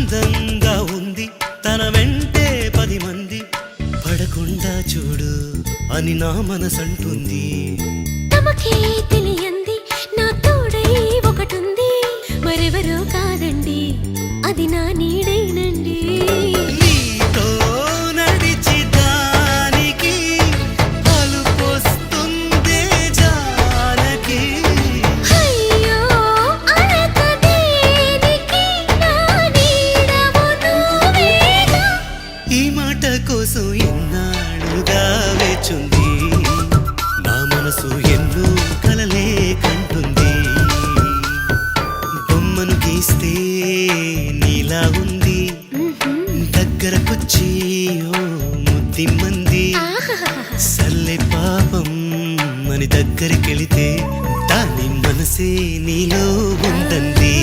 అందంగా ఉంది తన వెంటే 10 మంది పడకుండా చూడు అని నా మనసంటుంది. తమకే తెలియంది నా తోడై ఒకటుంది, మరెవరో కాదండి అది నా నీడైనండి. నీతో నడిచి దానికి అలుపొస్తుందే జానకి. అయ్యో అనక దేనికి నా నీడవు నువ్వేగా. ఈ మాట కోసం ఎన్నాళ్ళుగా వేచుంది నా మనసు ఎన్నో కలలే కంటుంది. బొమ్మను గీస్తే నీలా ఉంది దగ్గరకొచ్చి ఓ ముద్దిమ్మంది. సల్లే పాపం అని దగ్గరికెళితే దాని మనసే నీలో ఉందంది.